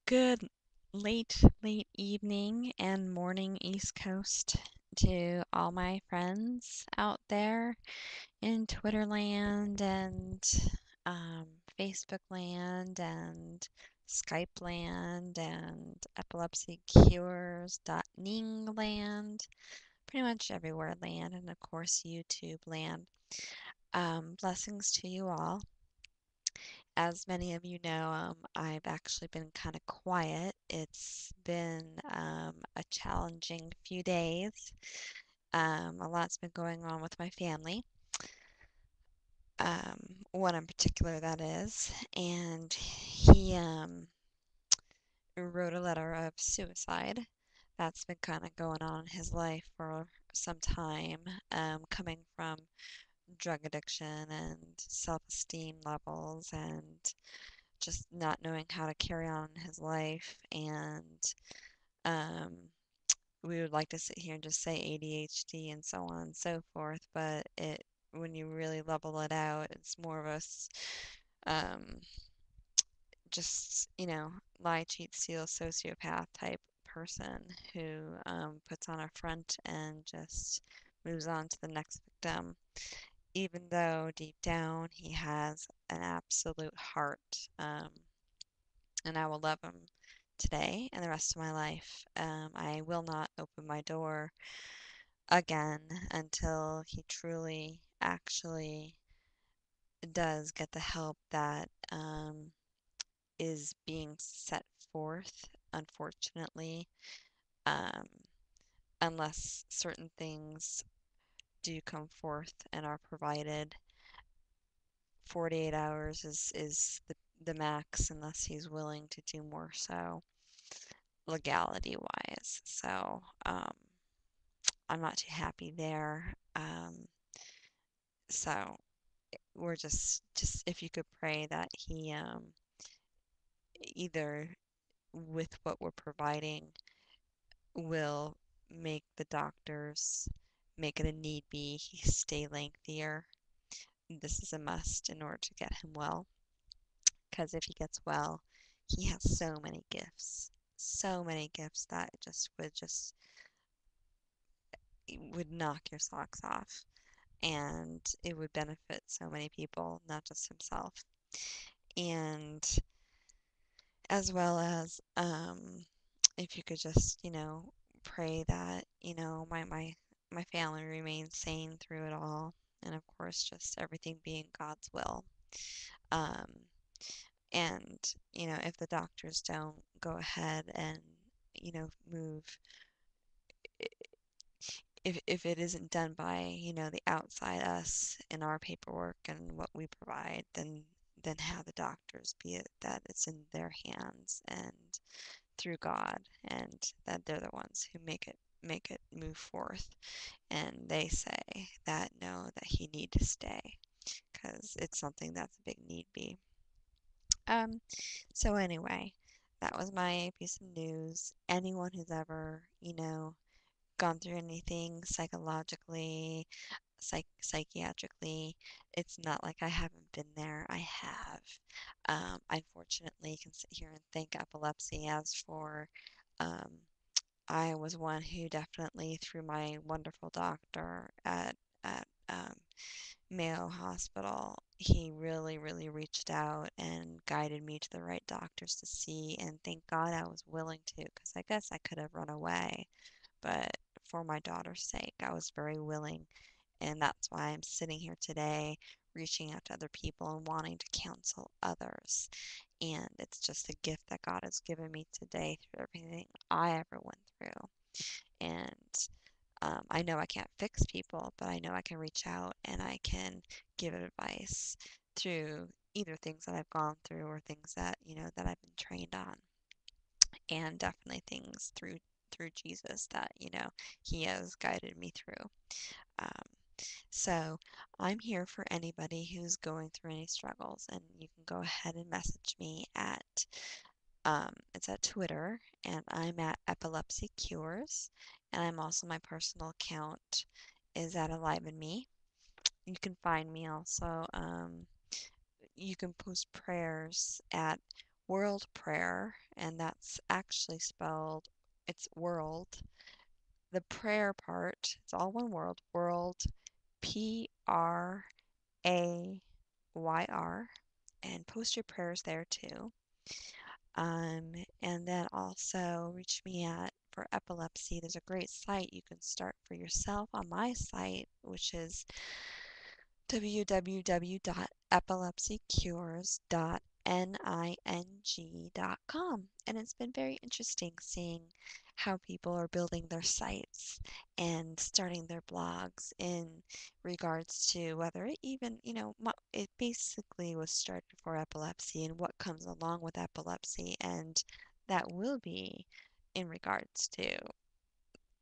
Good late evening and morning East Coast to all my friends out there in Twitter land and um, Facebook land and Skype land and epilepsy cures ning land, pretty much everywhere land, and of course YouTube land. Blessings to you all. As many of you know, I've actually been kind of quiet. It's been a challenging few days. A lot's been going on with my family, one in particular, that is. And he wrote a letter of suicide. That's been kind of going on in his life for some time, coming from drug addiction and self-esteem levels and just not knowing how to carry on his life. And um, we would like to sit here and just say ADHD and so on and so forth, but when you really level it out, it's more of um, just, lie, cheat, steal, sociopath type person who puts on a front and just moves on to the next victim, even though deep down he has an absolute heart. And I will love him today and the rest of my life. I will not open my door again until he truly, actually does get the help that is being set forth, unfortunately, um, unless certain things do come forth and are provided. 48 hours is the max unless he's willing to do more so legality wise. So, I'm not too happy there. So we're just if you could pray that he either with what we're providing will make the doctors make it a need be he stay lengthier. This is a must in order to get him well, because if he gets well, he has so many gifts that would knock your socks off, and it would benefit so many people, not just himself. And as well as if you could just, pray that, my family remains sane through it all. And of course, just everything being God's will. Um, and, if the doctors don't go ahead and, move, if it isn't done by, the outside us in our paperwork and what we provide, then have the doctors be it that it's in their hands and through God, and that they're the ones who make it move forth, and they say that no, that he need to stay because it's something that's a big need be. Um, so anyway, that was my piece of news. Anyone who's ever, gone through anything psychologically, psychiatrically, it's not like I haven't been there. I have. I fortunately can sit here and thank epilepsy. As for um, I was one who definitely, through my wonderful doctor at Mayo Hospital, he really, really reached out and guided me to the right doctors to see. And thank God I was willing to, because I guess I could have run away. But for my daughter's sake, I was very willing. And that's why I'm sitting here today, reaching out to other people and wanting to counsel others. And it's just a gift that God has given me today through everything I ever went through. And I know I can't fix people, but I know I can reach out and I can give advice through either things that I've gone through or things that, that I've been trained on. And definitely things through Jesus that, he has guided me through. Um, so I'm here for anybody who's going through any struggles, and you can go ahead and message me at it's at Twitter, and I'm at Epilepsy Cures, and I'm also my personal account is at Alive in Me. You can find me also. You can post prayers at World Prayer, and that's actually spelled, it's world. The prayer part, it's all one word, world, Prayr, and post your prayers there too. And then also reach me at for epilepsy. There's a great site you can start for yourself on my site, which is www.epilepsycures.ning.com. And it's been very interesting seeing how people are building their sites and starting their blogs in regards to whether it even, it basically was started for epilepsy and what comes along with epilepsy. And that will be in regards to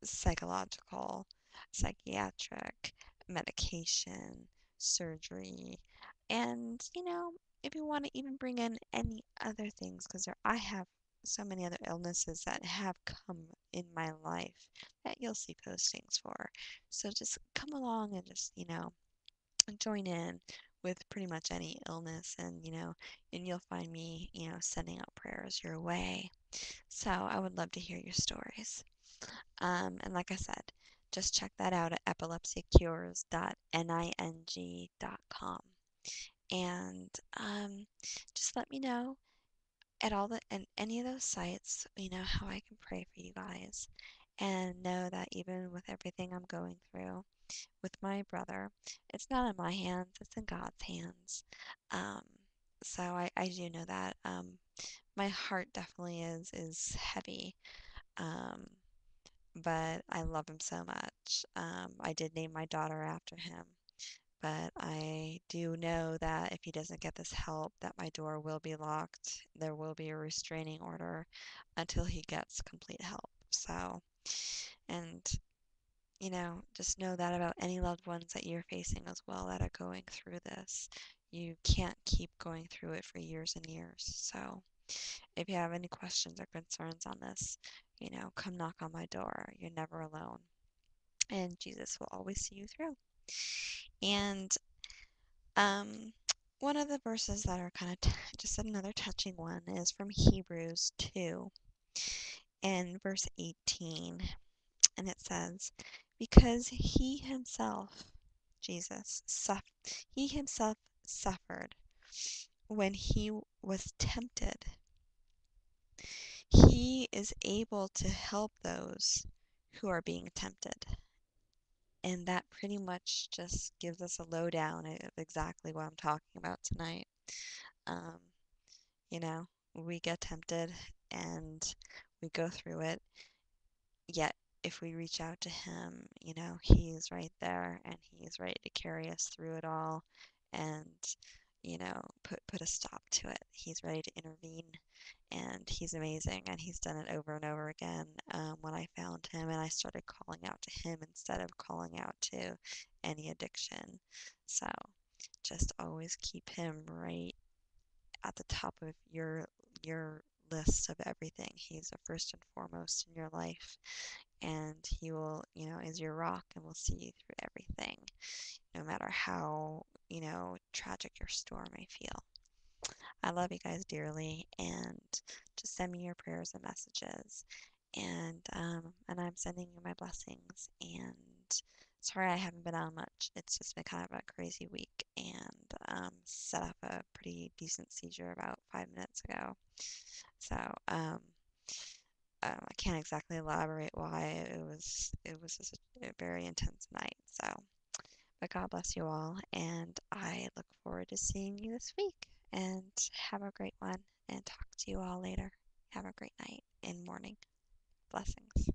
psychological, psychiatric, medication, surgery, and if you want to even bring in any other things, because I have so many other illnesses that have come in my life that you'll see postings for. So just come along and just, join in with pretty much any illness and you'll find me, sending out prayers your way. So I would love to hear your stories. And like I said, just check that out at epilepsycures.ning.com. And just let me know at all the and any of those sites, how I can pray for you guys. And know that even with everything I'm going through with my brother, it's not in my hands, it's in God's hands. Um, so I do know that. My heart definitely is heavy. Um, but I love him so much. I did name my daughter after him, but I do know that if he doesn't get this help, that my door will be locked. There will be a restraining order until he gets complete help. So, and just know that about any loved ones that you're facing as well that are going through this. You can't keep going through it for years and years. So, if you have any questions or concerns on this, come knock on my door. You're never alone. And Jesus will always see you through. And um, one of the verses that are kind of just another touching one is from Hebrews 2 and verse 18. And it says, because he himself suffered when he was tempted, he is able to help those who are being tempted. And that pretty much just gives us a lowdown of exactly what I'm talking about tonight. Um, you know, we get tempted and we go through it, yet if we reach out to him, he's right there and he's ready to carry us through it all and, put a stop to it. He's ready to intervene and he's amazing and he's done it over and over again. When I found him and I started calling out to him instead of calling out to any addiction. So just always keep him right at the top of your list of everything. He's the first and foremost in your life, and he will, is your rock and will see you through everything, no matter how, tragic your storm may feel. I love you guys dearly, and just send me your prayers and messages. And I'm sending you my blessings. And sorry I haven't been on much. It's just been kind of a crazy week, and set up a pretty decent seizure about 5 minutes ago. So I can't exactly elaborate why it was just a very intense night. So, but God bless you all, and I look forward to seeing you this week. And have a great one, and talk to you all later. Have a great night and morning. Blessings.